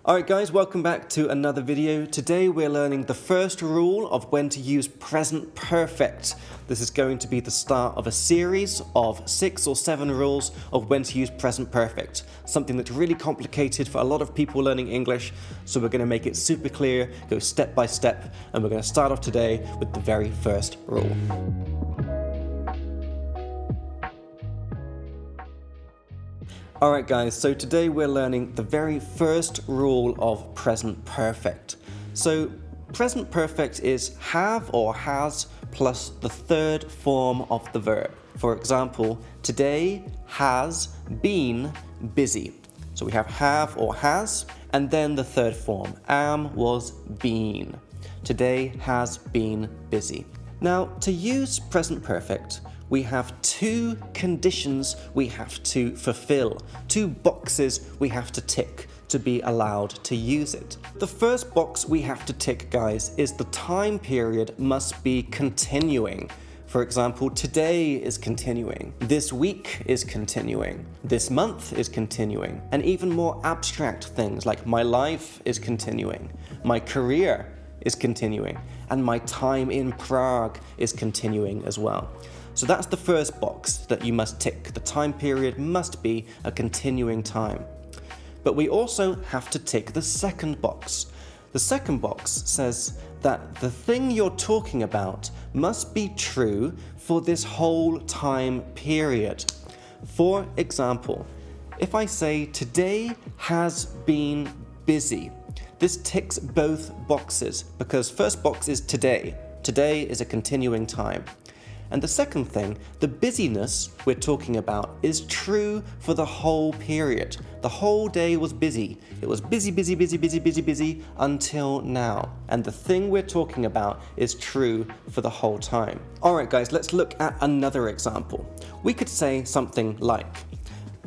Alright guys, welcome back to another video. Today we're learning the first rule of when to use present perfect. This is going to be the start of a series of 6 or 7 rules of when to use present perfect. Something that's really complicated for a lot of people learning English, so we're going to make it super clear, go step by step, and we're going to start off today with the very first rule. Alright guys, so today we're learning the very first rule of present perfect. So present perfect is have or has plus the third form of the verb. For example, today has been busy. So we have or has, and then the third form, am, was, been. Today has been busy. Now, to use present perfect, we have 2 conditions we have to fulfill, 2 boxes we have to tick to be allowed to use it. The first box we have to tick, guys, is the time period must be continuing. For example, today is continuing, this week is continuing, this month is continuing, and even more abstract things like my life is continuing, my career is continuing, and my time in Prague is continuing as well. So that's the first box that you must tick. The time period must be a continuing time. But we also have to tick the second box. The second box says that the thing you're talking about must be true for this whole time period. For example, if I say today has been busy, this ticks both boxes because first box is today. Today is a continuing time. And the second thing, the busyness we're talking about is true for the whole period. The whole day was busy. It was busy until now. And the thing we're talking about is true for the whole time. Alright guys, let's look at another example. We could say something like,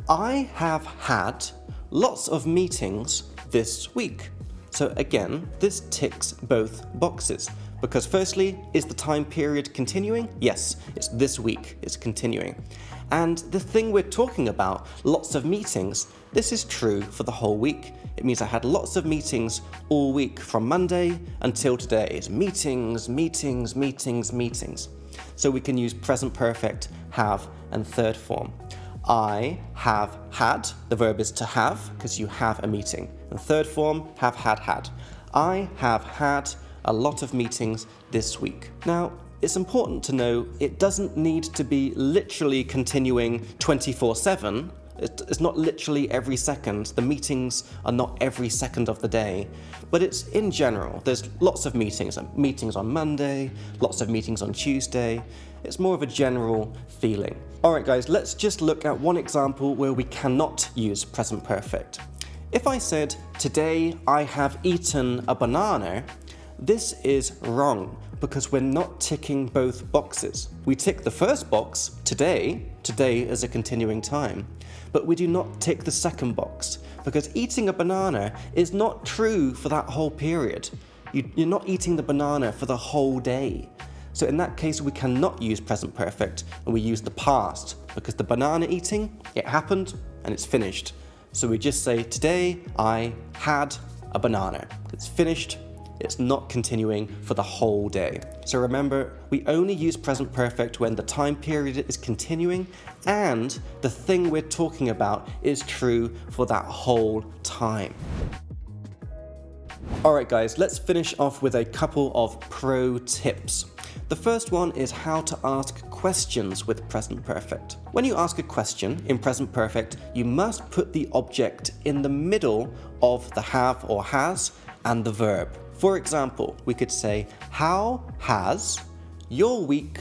I have had lots of meetings this week. So again, this ticks both boxes. Because firstly, is the time period continuing? Yes, it's this week, it's continuing. And the thing we're talking about, lots of meetings, this is true for the whole week. It means I had lots of meetings all week from Monday until today. It's meetings. So we can use present perfect, have, and third form. I have had, the verb is to have, because you have a meeting. And third form, have had. I have had a lot of meetings this week. Now, it's important to know it doesn't need to be literally continuing 24/7. It's not literally every second. The meetings are not every second of the day, but it's in general. There's lots of meetings on Monday, lots of meetings on Tuesday. It's more of a general feeling. All right, guys, let's just look at one example where we cannot use present perfect. If I said, today I have eaten a banana, this is wrong because we're not ticking both boxes. We tick the first box, today is a continuing time, but we do not tick the second box because eating a banana is not true for that whole period. You're not eating the banana for the whole day. So in that case, we cannot use present perfect and we use the past because the banana eating, it happened and it's finished. So we just say, today I had a banana. It's finished. It's not continuing for the whole day. So remember, we only use present perfect when the time period is continuing and the thing we're talking about is true for that whole time. Alright guys, let's finish off with a couple of pro tips. The first one is how to ask questions with present perfect. When you ask a question in present perfect, you must put the object in the middle of the have or has and the verb. For example, we could say, how has your week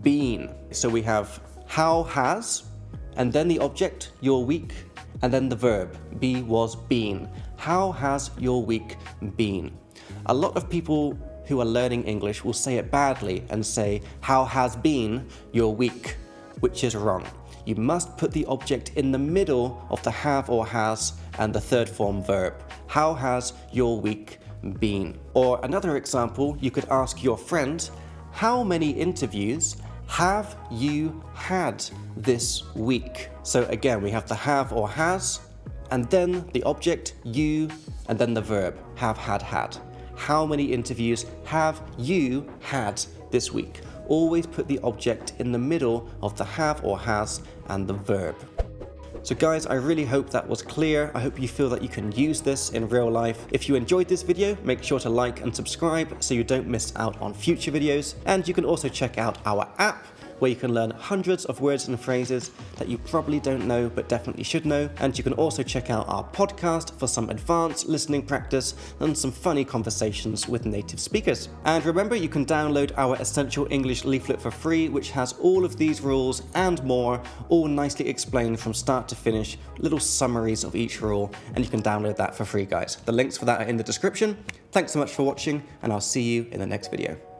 been? So we have how has, and then the object, your week, and then the verb, be, was, been. How has your week been? A lot of people who are learning English will say it badly and say, how has been your week, which is wrong. You must put the object in the middle of the have or has and the third form verb. How has your week been? Or another example, you could ask your friend, how many interviews have you had this week? So again, we have the have or has, and then the object, you, and then the verb, have had. How many interviews have you had this week? Always put the object in the middle of the have or has and the verb. So guys, I really hope that was clear. I hope you feel that you can use this in real life. If you enjoyed this video, make sure to like and subscribe so you don't miss out on future videos. And you can also check out our app, where you can learn hundreds of words and phrases that you probably don't know but definitely should know. And you can also check out our podcast for some advanced listening practice and some funny conversations with native speakers. And remember, you can download our Essential English leaflet for free, which has all of these rules and more, all nicely explained from start to finish, little summaries of each rule, and you can download that for free, guys. The links for that are in the description. Thanks so much for watching, and I'll see you in the next video.